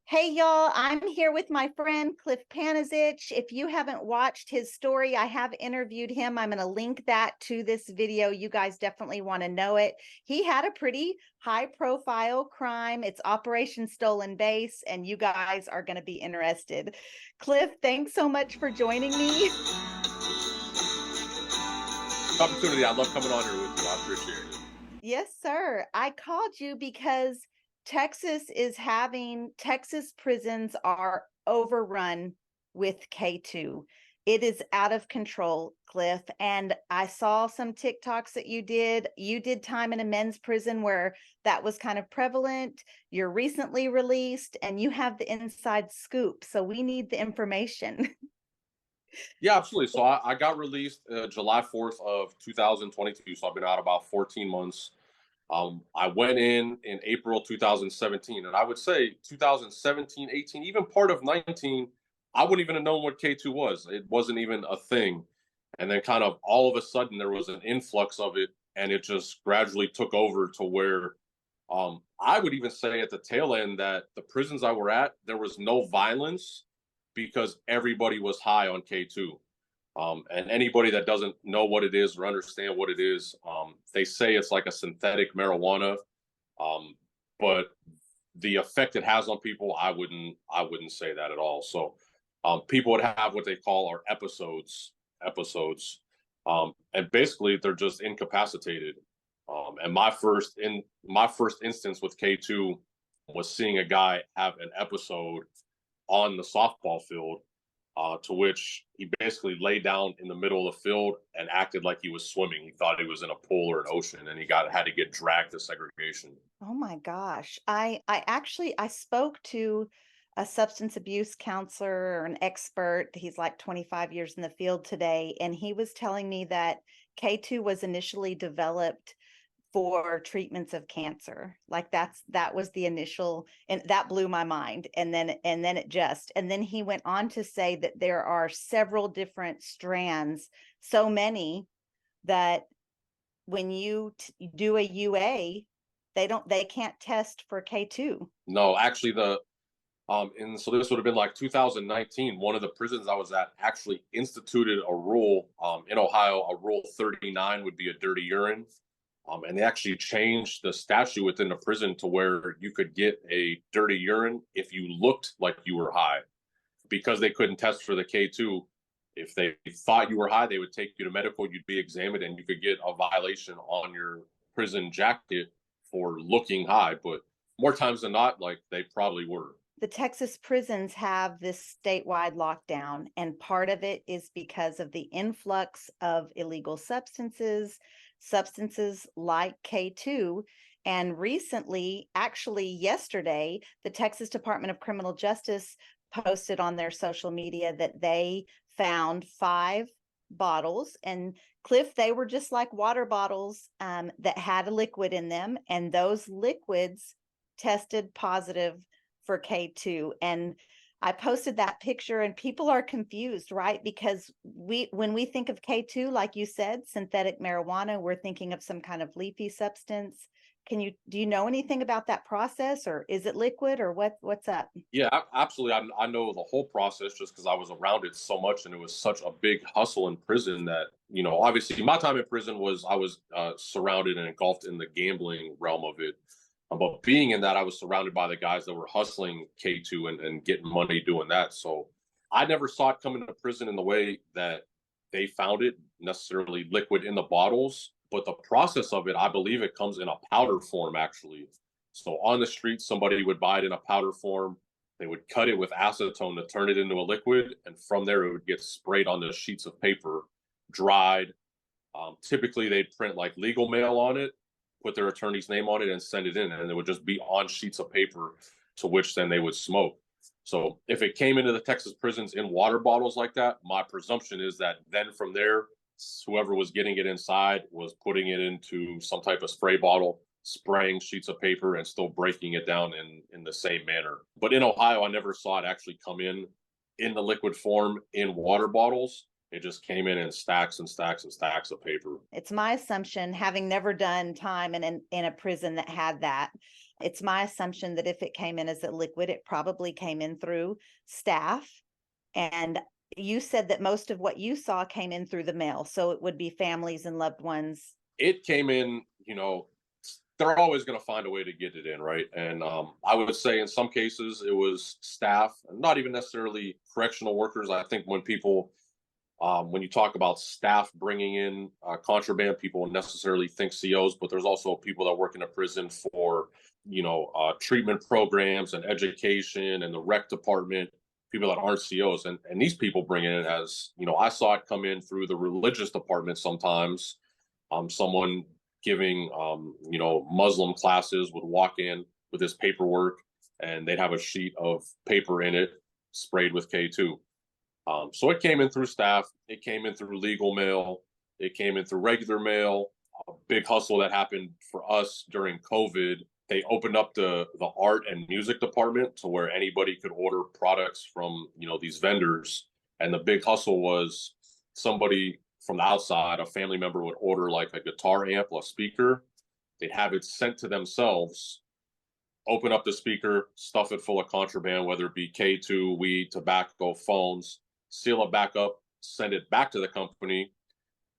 Hey y'all, I'm here with my friend Cliff Panezich. If you haven't watched his story, I have interviewed him. I'm going to link that to this video. You guys definitely want to know it. He had a pretty high profile crime. It's Operation Stolen Base, and you guys are going to be interested. Cliff, thanks so much for joining me. Opportunity. I love coming on here with you. I appreciate it. Yes, sir. I called you because Texas prisons are overrun with K2. It is out of control, Cliff. And I saw some TikToks that you did. You did time in a men's prison where that was kind of prevalent. You're recently released and you have the inside scoop. So we need the information. Yeah, absolutely. So I got released July 4th of 2022. So I've been out about 14 months. I went in April 2017, and I would say 2017, 18, even part of 19, I wouldn't even have known what K2 was. It wasn't even a thing. And then kind of all of a sudden there was an influx of it, and it just gradually took over to where I would even say at the tail end that the prisons I were at, there was no violence because everybody was high on K2. And anybody that doesn't know what it is or understand what it is, they say it's like a synthetic marijuana, um, but the effect it has on people, I wouldn't say that at all. So people would have what they call our episodes, and basically they're just incapacitated. And my first instance with K2 was seeing a guy have an episode on the softball field, to which he basically lay down in the middle of the field and acted like he was swimming. He thought he was in a pool or an ocean, and he had to get dragged to segregation. Oh my gosh. I spoke to a substance abuse counselor or an expert. He's like 25 years in the field today, and he was telling me that K2 was initially developed for treatments of cancer. Like that was the initial, and that blew my mind. And then he went on to say that there are several different strands, so many that when you do a UA, they can't test for K2. No, actually, and so this would have been like 2019. One of the prisons I was at actually instituted a rule in Ohio. A Rule 39 would be a dirty urine. And they actually changed the statute within the prison to where you could get a dirty urine if you looked like you were high. Because they couldn't test for the K2, if they thought you were high, they would take you to medical, you'd be examined, and you could get a violation on your prison jacket for looking high. But more times than not, like they probably were. The Texas prisons have this statewide lockdown, and part of it is because of the influx of illegal substances like K2. And recently, actually yesterday, the Texas Department of Criminal Justice posted on their social media that they found 5 bottles. And Cliff, they were just like water bottles that had a liquid in them, and those liquids tested positive for K2. And I posted that picture, and people are confused, right? Because when we think of K2, like you said, synthetic marijuana, we're thinking of some kind of leafy substance. Do you know anything about that process, or is it liquid, or what's up? Yeah, absolutely. I know the whole process just because I was around it so much, and it was such a big hustle in prison that, obviously my time in prison I was surrounded and engulfed in the gambling realm of it. But being in that, I was surrounded by the guys that were hustling K2 and getting money doing that. So I never saw it coming to prison in the way that they found it, necessarily liquid in the bottles. But the process of it, I believe it comes in a powder form, actually. So on the street, somebody would buy it in a powder form. They would cut it with acetone to turn it into a liquid. And from there, it would get sprayed on the sheets of paper, dried. Typically, they'd print like legal mail on it, put their attorney's name on it, and send it in. And it would just be on sheets of paper, to which then they would smoke. So if it came into the Texas prisons in water bottles like that, my presumption is that then from there, whoever was getting it inside was putting it into some type of spray bottle, spraying sheets of paper, and still breaking it down in the same manner. But in Ohio, I never saw it actually come in the liquid form in water bottles. It just came in stacks and stacks and stacks of paper. It's my assumption, having never done time in a prison that had that, It's my assumption that if it came in as a liquid, it probably came in through staff. And you said that most of what you saw came in through the mail. So it would be families and loved ones. It came in, they're always going to find a way to get it in, right? And I would say in some cases it was staff, not even necessarily correctional workers. I think when you talk about staff bringing in contraband, people necessarily think COs, but there's also people that work in a prison for, treatment programs and education and the rec department, people that aren't COs. And these people bring it in as, I saw it come in through the religious department sometimes. Someone giving, Muslim classes would walk in with this paperwork and they'd have a sheet of paper in it sprayed with K2. So it came in through staff, it came in through legal mail, it came in through regular mail. A big hustle that happened for us during COVID, they opened up the art and music department to where anybody could order products from, these vendors. And the big hustle was somebody from the outside, a family member would order like a guitar amp, a speaker. They'd have it sent to themselves, open up the speaker, stuff it full of contraband, whether it be K2, weed, tobacco, phones, seal it back up, send it back to the company,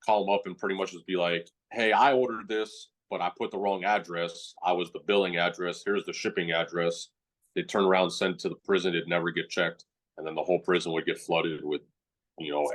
call them up and pretty much just be like, hey, I ordered this, but I put the wrong address. I was the billing address. Here's the shipping address. They turn around, send it to the prison. It'd never get checked. And then the whole prison would get flooded with,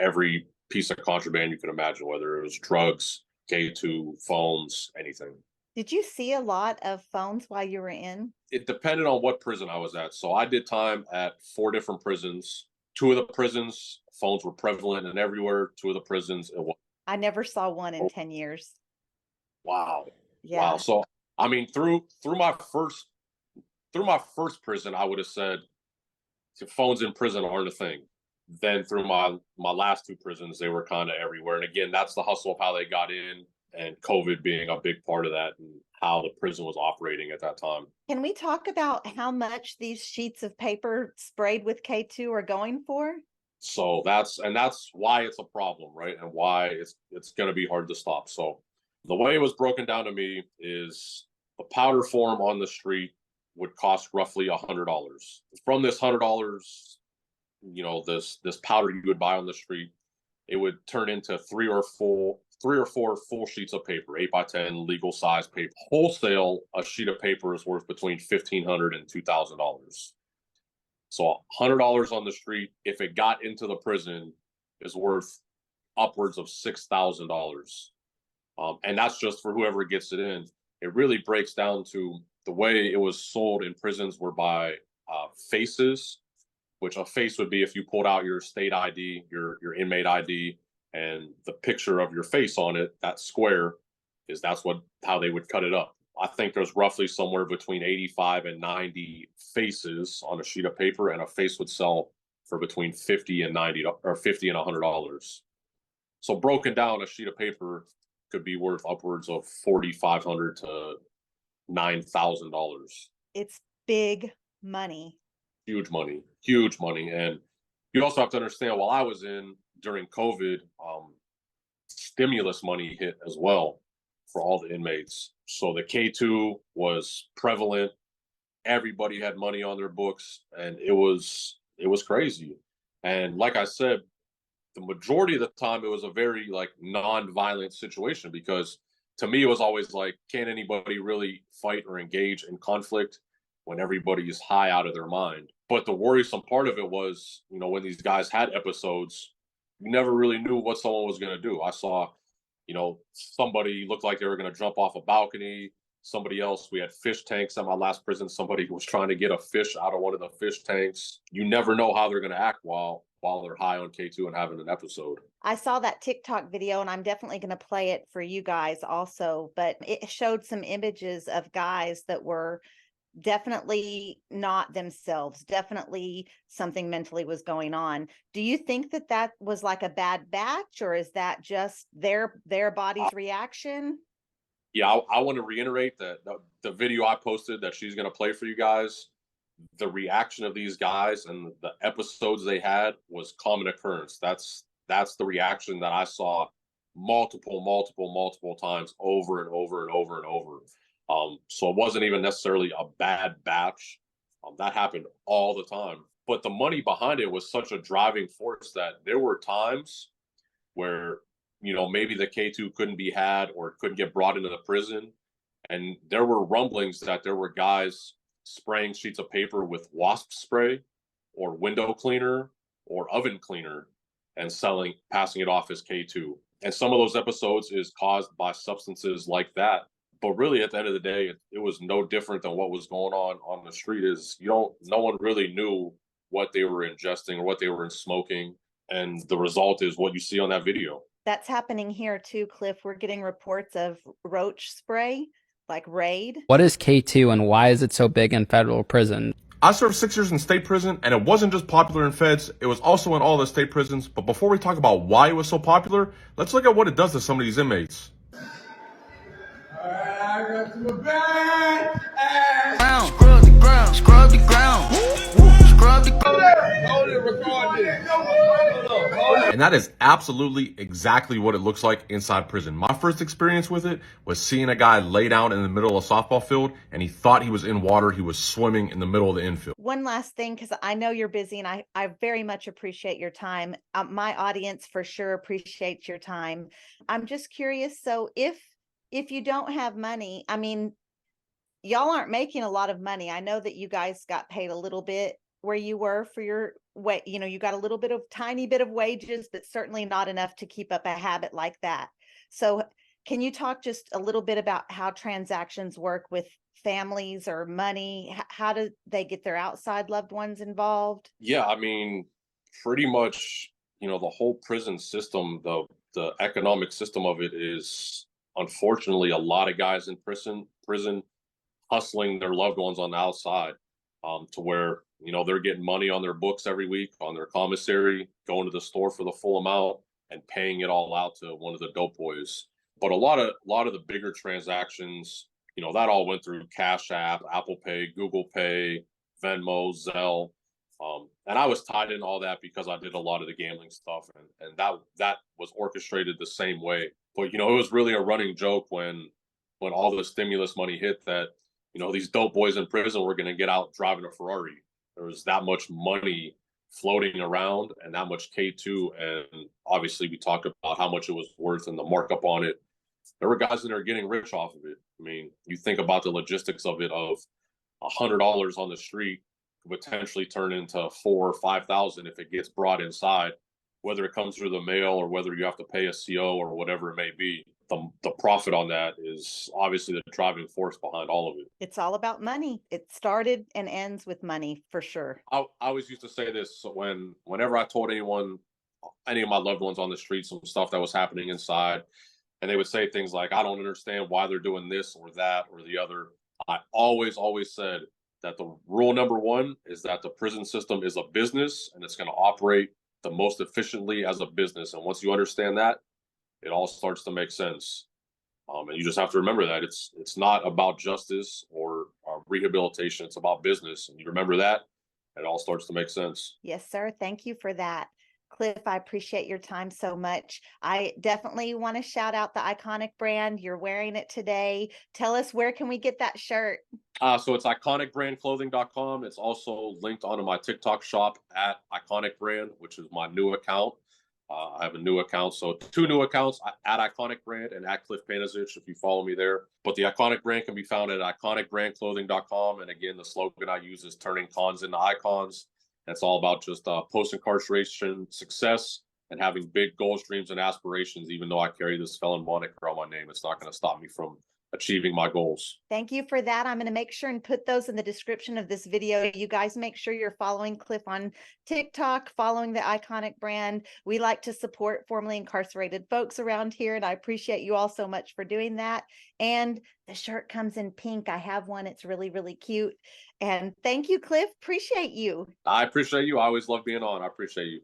every piece of contraband you could imagine, whether it was drugs, K2, phones, anything. Did you see a lot of phones while you were in? It depended on what prison I was at. So I did time at 4 different prisons. 2 of the prisons, phones were prevalent and everywhere. 2 of the prisons, it was. I never saw one in 10 years. Wow. Yeah. Wow. So I mean, through my first prison, I would have said phones in prison aren't a thing. Then through my last 2 prisons, they were kind of everywhere. And again, that's the hustle of how they got in, and COVID being a big part of that, and how the prison was operating at that time. Can we talk about how much these sheets of paper sprayed with K2 are going for? So that's why it's a problem, right? And why it's going to be hard to stop. So the way it was broken down to me is the powder form on the street would cost roughly $100. From this $100, this powder you would buy on the street, it would turn into 3 or 4 full sheets of paper, 8x10 legal size paper. Wholesale, a sheet of paper is worth between $1,500 and $2,000. So $100 on the street, if it got into the prison, is worth upwards of $6,000. And that's just for whoever gets it in. It really breaks down to the way it was sold in prisons were by faces, which a face would be if you pulled out your state ID, your inmate ID, and the picture of your face on it, that square, that's how they would cut it up. I think there's roughly somewhere between 85 and 90 faces on a sheet of paper, and a face would sell for between $50 and $100. So broken down, a sheet of paper could be worth upwards of $4,500 to $9,000. It's big money. Huge money, huge money. And you also have to understand, while I was in during COVID, stimulus money hit as well for all the inmates. So the K2 was prevalent. Everybody had money on their books, and it was crazy. And like I said, the majority of the time it was a very non-violent situation, because to me it was always like, can anybody really fight or engage in conflict when everybody is high out of their mind? But the worrisome part of it was, when these guys had episodes, you never really knew what someone was going to do. I saw, somebody looked like they were going to jump off a balcony. Somebody else, we had fish tanks at my last prison. Somebody was trying to get a fish out of one of the fish tanks. You never know how they're going to act while they're high on K2 and having an episode. I saw that TikTok video, and I'm definitely going to play it for you guys also, but it showed some images of guys that were definitely not themselves. Definitely something mentally was going on. Do you think that was like a bad batch, or is that just their body's reaction? Yeah, I want to reiterate that the video I posted that she's going to play for you guys, the reaction of these guys and the episodes they had was common occurrence. That's the reaction that I saw multiple times over and over and over and over. So it wasn't even necessarily a bad batch. That happened all the time. But the money behind it was such a driving force that there were times where, maybe the K2 couldn't be had or couldn't get brought into the prison. And there were rumblings that there were guys spraying sheets of paper with wasp spray or window cleaner or oven cleaner and passing it off as K2. And some of those episodes is caused by substances like that. But really, at the end of the day, it was no different than what was going on the street. No one really knew what they were ingesting or what they were smoking. And the result is what you see on that video. That's happening here too, Cliff. We're getting reports of roach spray, like Raid. What is K2 and why is it so big in federal prison? I served 6 years in state prison, and it wasn't just popular in feds, it was also in all the state prisons. But before we talk about why it was so popular, let's look at what it does to some of these inmates. I got some bad ass. Scrub the ground, scrub the ground, scrub the ground. Hold it, record this. And that is absolutely exactly what it looks like inside prison. My first experience with it was seeing a guy lay down in the middle of a softball field, and he thought he was in water. He was swimming in the middle of the infield. One last thing, because I know you're busy and I very much appreciate your time. My audience for sure appreciates your time. I'm just curious. So if you don't have money, I mean, y'all aren't making a lot of money. I know that you guys got paid a little bit where you were for your way, you got a little bit of tiny bit of wages, but certainly not enough to keep up a habit like that. So can you talk just a little bit about how transactions work with families or money? How do they get their outside loved ones involved? Yeah, I mean, pretty much, the whole prison system, the economic system of it is, unfortunately, a lot of guys in prison hustling their loved ones on the outside, to where they're getting money on their books every week on their commissary, going to the store for the full amount and paying it all out to one of the dope boys. But a lot of the bigger transactions, that all went through Cash App, Apple Pay, Google Pay, Venmo, Zelle. And I was tied in all that because I did a lot of the gambling stuff, and that was orchestrated the same way. But it was really a running joke when all the stimulus money hit that these dope boys in prison were going to get out driving a Ferrari. There was that much money floating around and that much K2, and obviously we talked about how much it was worth and the markup on it. There were guys in there getting rich off of it. I mean, you think about the logistics of it, of $100 on the street could potentially turn into $4,000 or $5,000 if it gets brought inside, whether it comes through the mail or whether you have to pay a CO or whatever it may be. The profit on that is obviously the driving force behind all of it. It's all about money. It started and ends with money for sure. I always used to say this whenever I told any of my loved ones on the street some stuff that was happening inside, and they would say things like, I don't understand why they're doing this or that or the other. I always said that the rule number one is that the prison system is a business and it's going to operate the most efficiently as a business. And once you understand that, it all starts to make sense. And you just have to remember that it's not about justice or rehabilitation. It's about business. And you remember that, it all starts to make sense. Yes, sir. Thank you for that. Cliff, I appreciate your time so much. I definitely want to shout out the Iconic brand. You're wearing it today. Tell us, where can we get that shirt? So it's iconicbrandclothing.com. It's also linked onto my TikTok shop at Iconic Brand, which is my new account. I have a new account, so 2 new accounts at Iconic Brand and at Cliff Panezich if you follow me there. But the Iconic Brand can be found at iconicbrandclothing.com. And again, the slogan I use is turning cons into icons. It's all about just post-incarceration success and having big goals, dreams, and aspirations. Even though I carry this felon moniker on my name, it's not going to stop me from achieving my goals. Thank you for that. I'm going to make sure and put those in the description of this video. You guys make sure you're following Cliff on TikTok, following the Iconic brand. We like to support formerly incarcerated folks around here, and I appreciate you all so much for doing that. And the shirt comes in pink. I have one. It's really, really cute. And thank you, Cliff. Appreciate you. I appreciate you. I always love being on. I appreciate you.